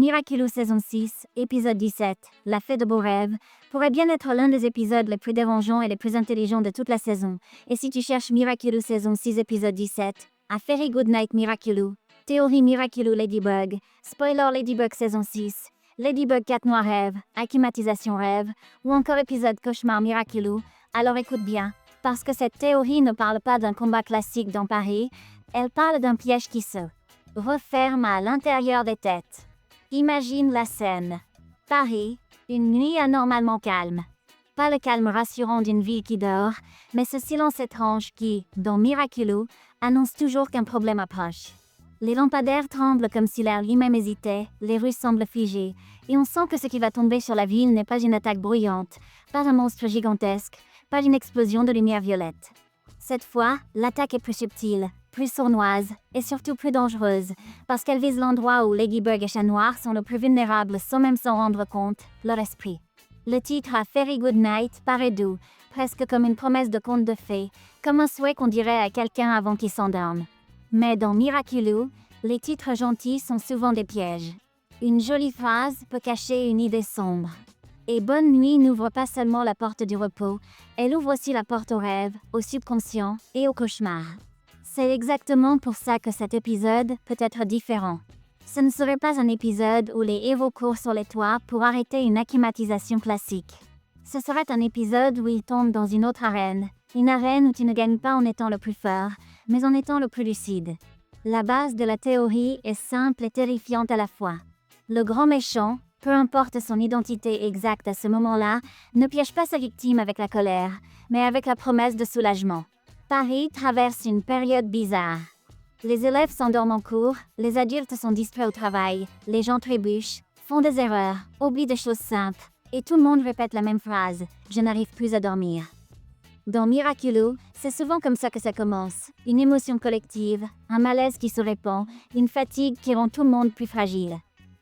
Miraculous saison 6, épisode 17, La fée de beaux rêves, pourrait bien être l'un des épisodes les plus dérangeants et les plus intelligents de toute la saison. Et si tu cherches Miraculous saison 6 épisode 17, A Fairy Good Night Miraculous, Théorie Miraculous Ladybug, Spoiler Ladybug saison 6, Ladybug 4 Noir Rêve, Acclimatisation Rêve, ou encore épisode Cauchemar Miraculous, alors écoute bien, parce que cette théorie ne parle pas d'un combat classique dans Paris, elle parle d'un piège qui se referme à l'intérieur des têtes. Imagine la scène. Paris, une nuit anormalement calme. Pas le calme rassurant d'une ville qui dort, mais ce silence étrange qui, dans Miraculous, annonce toujours qu'un problème approche. Les lampadaires tremblent comme si l'air lui-même hésitait, les rues semblent figées, et on sent que ce qui va tomber sur la ville n'est pas une attaque bruyante, pas un monstre gigantesque, pas une explosion de lumière violette. Cette fois, l'attaque est plus subtile, plus sournoise, et surtout plus dangereuse, parce qu'elle vise l'endroit où Ladybug et Chat Noir sont le plus vulnérables sans même s'en rendre compte, leur esprit. Le titre A Fairy Good Night paraît doux, presque comme une promesse de conte de fées, comme un souhait qu'on dirait à quelqu'un avant qu'il s'endorme. Mais dans Miraculous, les titres gentils sont souvent des pièges. Une jolie phrase peut cacher une idée sombre. Et Bonne Nuit n'ouvre pas seulement la porte du repos, elle ouvre aussi la porte au rêve, au subconscient et au cauchemar. C'est exactement pour ça que cet épisode peut être différent. Ce ne serait pas un épisode où les héros courent sur les toits pour arrêter une acclimatisation classique. Ce serait un épisode où ils tombent dans une autre arène, une arène où tu ne gagnes pas en étant le plus fort, mais en étant le plus lucide. La base de la théorie est simple et terrifiante à la fois. Le grand méchant, peu importe son identité exacte à ce moment-là, ne piège pas sa victime avec la colère, mais avec la promesse de soulagement. Paris traverse une période bizarre. Les élèves s'endorment en cours, les adultes sont distraits au travail, les gens trébuchent, font des erreurs, oublient des choses simples, et tout le monde répète la même phrase « Je n'arrive plus à dormir ». Dans Miraculous, c'est souvent comme ça que ça commence. Une émotion collective, un malaise qui se répand, une fatigue qui rend tout le monde plus fragile.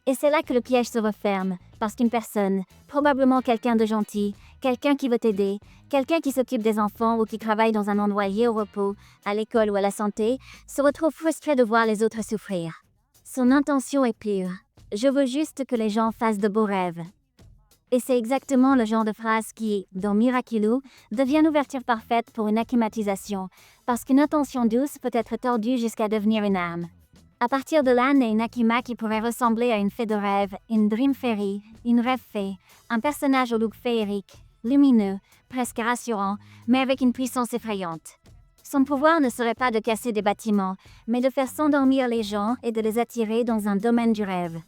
Et c'est là que le piège se referme, parce qu'une personne, probablement quelqu'un de gentil, quelqu'un qui veut t'aider, quelqu'un qui s'occupe des enfants ou qui travaille dans un endroit lié au repos, à l'école ou à la santé, se retrouve frustré de voir les autres souffrir. Son intention est pure. Je veux juste que les gens fassent de beaux rêves. Et c'est exactement le genre de phrase qui, dans Miraculous, devient l'ouverture parfaite pour une acclimatisation, parce qu'une intention douce peut être tordue jusqu'à devenir une arme. À partir de là naît une Akima qui pourrait ressembler à une fée de rêve, une Dream Fairy, une rêve fée, un personnage au look féerique, lumineux, presque rassurant, mais avec une puissance effrayante. Son pouvoir ne serait pas de casser des bâtiments, mais de faire s'endormir les gens et de les attirer dans un domaine du rêve.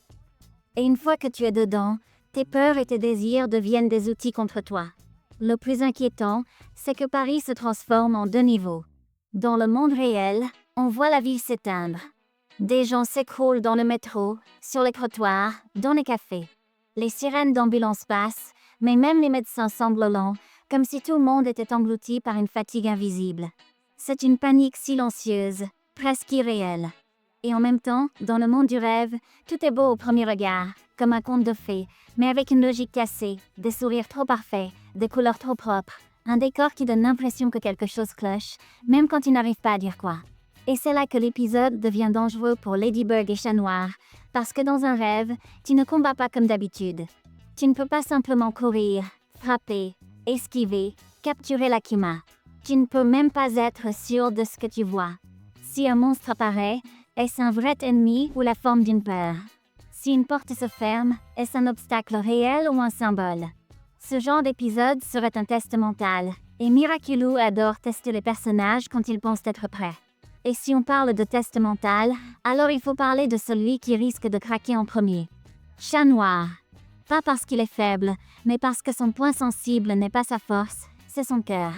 Et une fois que tu es dedans, tes peurs et tes désirs deviennent des outils contre toi. Le plus inquiétant, c'est que Paris se transforme en deux niveaux. Dans le monde réel, on voit la ville s'éteindre. Des gens s'écroulent dans le métro, sur les trottoirs, dans les cafés. Les sirènes d'ambulance passent, mais même les médecins semblent lents, comme si tout le monde était englouti par une fatigue invisible. C'est une panique silencieuse, presque irréelle. Et en même temps, dans le monde du rêve, tout est beau au premier regard, comme un conte de fées, mais avec une logique cassée, des sourires trop parfaits, des couleurs trop propres, un décor qui donne l'impression que quelque chose cloche, même quand il n'arrive pas à dire quoi. Et c'est là que l'épisode devient dangereux pour Ladybug et Chat Noir, parce que dans un rêve, tu ne combats pas comme d'habitude. Tu ne peux pas simplement courir, frapper, esquiver, capturer l'Akima. Tu ne peux même pas être sûr de ce que tu vois. Si un monstre apparaît, est-ce un vrai ennemi ou la forme d'une peur? Si une porte se ferme, est-ce un obstacle réel ou un symbole? Ce genre d'épisode serait un test mental, et Miraculous adore tester les personnages quand ils pensent être prêts. Et si on parle de test mental, alors il faut parler de celui qui risque de craquer en premier. Chat Noir. Pas parce qu'il est faible, mais parce que son point sensible n'est pas sa force, c'est son cœur.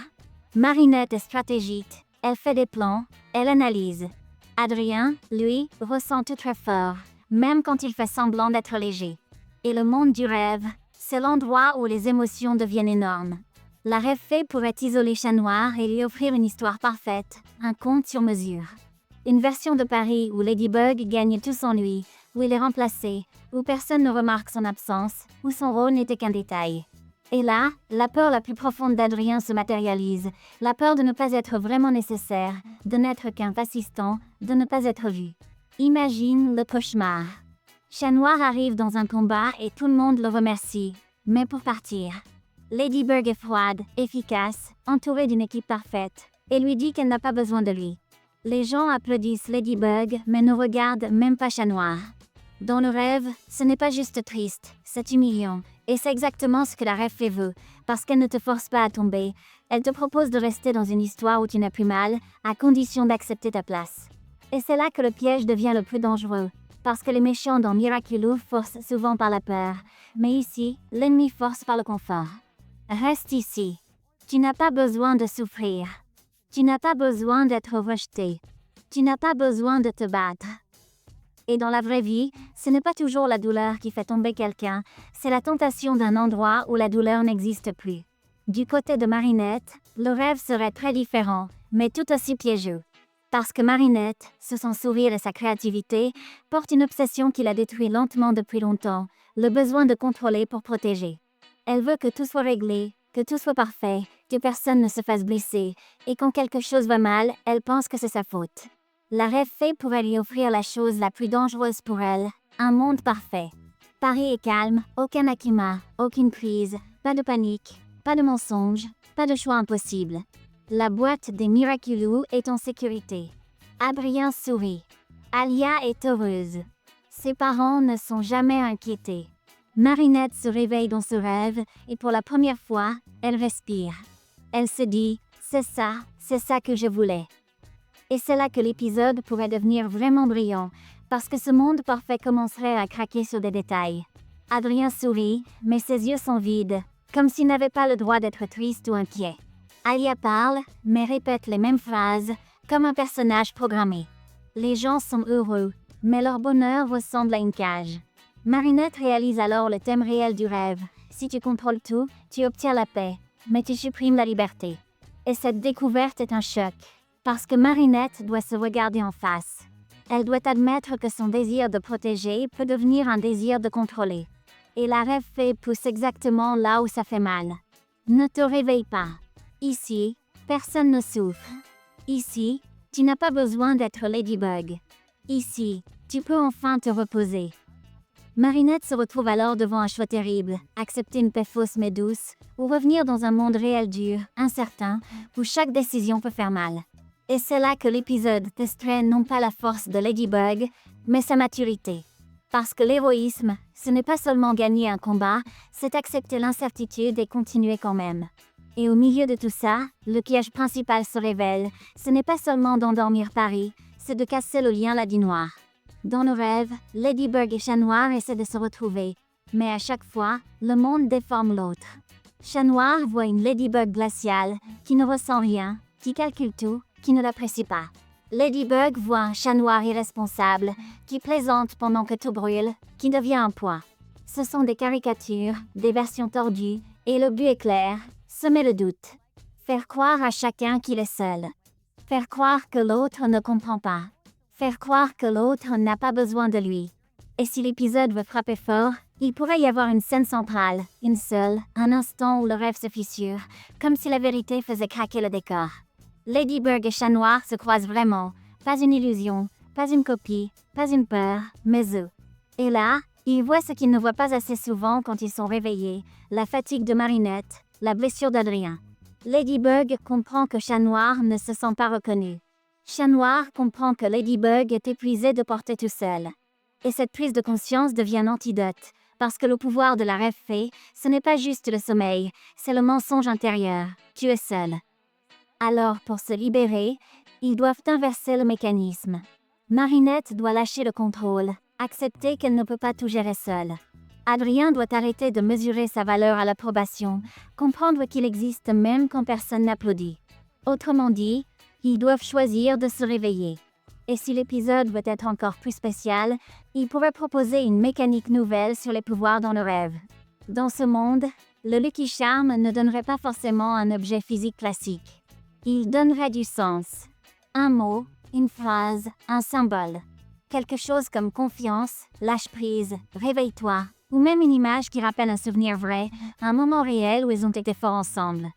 Marinette est stratégique, elle fait des plans, elle analyse. Adrien, lui, ressent tout très fort, même quand il fait semblant d'être léger. Et le monde du rêve, c'est l'endroit où les émotions deviennent énormes. La rêve fée pourrait isoler Chat Noir et lui offrir une histoire parfaite, un conte sur mesure. Une version de Paris où Ladybug gagne tout son lui, où il est remplacé, où personne ne remarque son absence, où son rôle n'était qu'un détail. Et là, la peur la plus profonde d'Adrien se matérialise, la peur de ne pas être vraiment nécessaire, de n'être qu'un assistant, de ne pas être vu. Imagine le cauchemar. Chat Noir arrive dans un combat et tout le monde le remercie. Mais pour partir, Ladybug est froide, efficace, entourée d'une équipe parfaite, et lui dit qu'elle n'a pas besoin de lui. Les gens applaudissent Ladybug, mais ne regardent même pas Chat Noir. Dans le rêve, ce n'est pas juste triste, c'est humiliant. Et c'est exactement ce que la rêve fait veut, parce qu'elle ne te force pas à tomber. Elle te propose de rester dans une histoire où tu n'as plus mal, à condition d'accepter ta place. Et c'est là que le piège devient le plus dangereux, parce que les méchants dans Miraculous forcent souvent par la peur, mais ici, l'ennemi force par le confort. Reste ici. Tu n'as pas besoin de souffrir. Tu n'as pas besoin d'être rejeté. Tu n'as pas besoin de te battre. Et dans la vraie vie, ce n'est pas toujours la douleur qui fait tomber quelqu'un, c'est la tentation d'un endroit où la douleur n'existe plus. Du côté de Marinette, le rêve serait très différent, mais tout aussi piégeux. Parce que Marinette, sous son sourire et sa créativité, porte une obsession qui la détruit lentement depuis longtemps, le besoin de contrôler pour protéger. Elle veut que tout soit réglé, que tout soit parfait, que personne ne se fasse blesser, et quand quelque chose va mal, elle pense que c'est sa faute. La rêve fée pourrait lui offrir la chose la plus dangereuse pour elle, un monde parfait. Paris est calme, aucun Akuma, aucune crise, pas de panique, pas de mensonge, pas de choix impossible. La boîte des Miraculous est en sécurité. Adrien sourit. Alia est heureuse. Ses parents ne sont jamais inquiétés. Marinette se réveille dans ce rêve et pour la première fois, elle respire. Elle se dit, c'est ça que je voulais. Et c'est là que l'épisode pourrait devenir vraiment brillant, parce que ce monde parfait commencerait à craquer sur des détails. Adrien sourit, mais ses yeux sont vides, comme s'il n'avait pas le droit d'être triste ou inquiet. Alia parle, mais répète les mêmes phrases, comme un personnage programmé. Les gens sont heureux, mais leur bonheur ressemble à une cage. Marinette réalise alors le thème réel du rêve. Si tu contrôles tout, tu obtiens la paix, mais tu supprimes la liberté. Et cette découverte est un choc. Parce que Marinette doit se regarder en face. Elle doit admettre que son désir de protéger peut devenir un désir de contrôler. Et la rêve fée pousse exactement là où ça fait mal. Ne te réveille pas. Ici, personne ne souffre. Ici, tu n'as pas besoin d'être Ladybug. Ici, tu peux enfin te reposer. Marinette se retrouve alors devant un choix terrible, accepter une paix fausse mais douce, ou revenir dans un monde réel dur, incertain, où chaque décision peut faire mal. Et c'est là que l'épisode testerait non pas la force de Ladybug, mais sa maturité. Parce que l'héroïsme, ce n'est pas seulement gagner un combat, c'est accepter l'incertitude et continuer quand même. Et au milieu de tout ça, le piège principal se révèle, ce n'est pas seulement d'endormir Paris, c'est de casser le lien ladinois. Dans nos rêves, Ladybug et Chat Noir essaient de se retrouver, mais à chaque fois, le monde déforme l'autre. Chat Noir voit une Ladybug glaciale, qui ne ressent rien, qui calcule tout, qui ne l'apprécie pas. Ladybug voit un Chat Noir irresponsable, qui plaisante pendant que tout brûle, qui devient un poids. Ce sont des caricatures, des versions tordues, et le but est clair, semer le doute. Faire croire à chacun qu'il est seul. Faire croire que l'autre ne comprend pas. Faire croire que l'autre n'a pas besoin de lui. Et si l'épisode veut frapper fort, il pourrait y avoir une scène centrale, une seule, un instant où le rêve se fissure, comme si la vérité faisait craquer le décor. Ladybug et Chat Noir se croisent vraiment, pas une illusion, pas une copie, pas une peur, mais eux. Et là, ils voient ce qu'ils ne voient pas assez souvent quand ils sont réveillés, la fatigue de Marinette, la blessure d'Adrien. Ladybug comprend que Chat Noir ne se sent pas reconnu. Chat Noir comprend que Ladybug est épuisé de porter tout seul. Et cette prise de conscience devient un antidote, parce que le pouvoir de la rêve fée, ce n'est pas juste le sommeil, c'est le mensonge intérieur. Tu es seul. Alors, pour se libérer, ils doivent inverser le mécanisme. Marinette doit lâcher le contrôle, accepter qu'elle ne peut pas tout gérer seule. Adrien doit arrêter de mesurer sa valeur à l'approbation, comprendre qu'il existe même quand personne n'applaudit. Autrement dit, ils doivent choisir de se réveiller. Et si l'épisode veut être encore plus spécial, il pourrait proposer une mécanique nouvelle sur les pouvoirs dans le rêve. Dans ce monde, le Lucky Charm ne donnerait pas forcément un objet physique classique. Il donnerait du sens. Un mot, une phrase, un symbole. Quelque chose comme confiance, lâche prise, réveille-toi, ou même une image qui rappelle un souvenir vrai, un moment réel où ils ont été forts ensemble.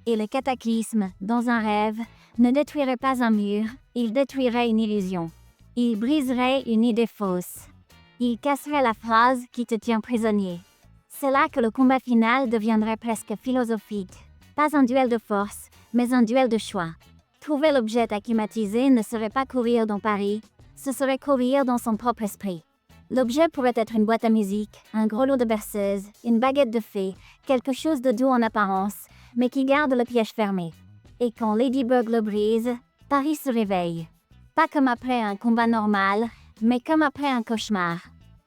Et le cataclysme, dans un rêve, ne détruirait pas un mur, il détruirait une illusion. Il briserait une idée fausse. Il casserait la phrase qui te tient prisonnier. C'est là que le combat final deviendrait presque philosophique. Pas un duel de force, mais un duel de choix. Trouver l'objet acclimatisé ne serait pas courir dans Paris, ce serait courir dans son propre esprit. L'objet pourrait être une boîte à musique, un gros lot de berceuses, une baguette de fée, quelque chose de doux en apparence, mais qui garde le piège fermé. Et quand Ladybug le brise, Paris se réveille. Pas comme après un combat normal, mais comme après un cauchemar.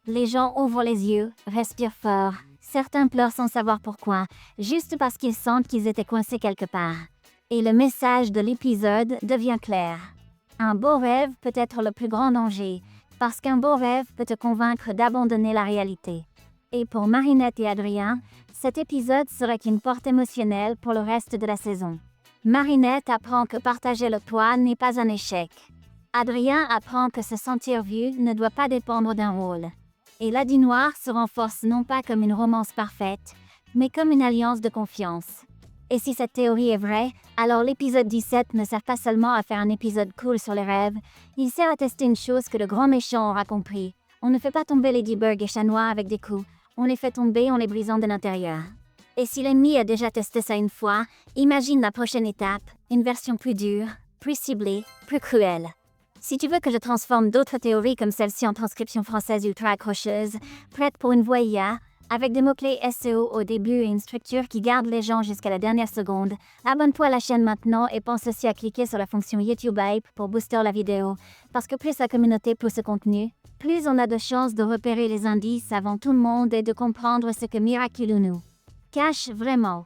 Les gens ouvrent les yeux, respirent fort. Certains pleurent sans savoir pourquoi, juste parce qu'ils sentent qu'ils étaient coincés quelque part. Et le message de l'épisode devient clair. Un beau rêve peut être le plus grand danger, parce qu'un beau rêve peut te convaincre d'abandonner la réalité. Et pour Marinette et Adrien, cet épisode serait une porte émotionnelle pour le reste de la saison. Marinette apprend que partager le toit n'est pas un échec. Adrien apprend que se sentir vu ne doit pas dépendre d'un rôle. Et l'Adi Noir se renforce non pas comme une romance parfaite, mais comme une alliance de confiance. Et si cette théorie est vraie, alors l'épisode 17 ne sert pas seulement à faire un épisode cool sur les rêves, il sert à tester une chose que le grand méchant aura compris. On ne fait pas tomber Ladybug et Chat Noir avec des coups, on les fait tomber en les brisant de l'intérieur. Et si l'ennemi a déjà testé ça une fois, imagine la prochaine étape, une version plus dure, plus ciblée, plus cruelle. Si tu veux que je transforme d'autres théories comme celle-ci en transcription française ultra accrocheuse, prête pour une voix IA, avec des mots-clés SEO au début et une structure qui garde les gens jusqu'à la dernière seconde, abonne-toi à la chaîne maintenant et pense aussi à cliquer sur la fonction YouTube Hype pour booster la vidéo, parce que plus la communauté pousse ce contenu, plus on a de chances de repérer les indices avant tout le monde et de comprendre ce que Miraculous nous cache vraiment.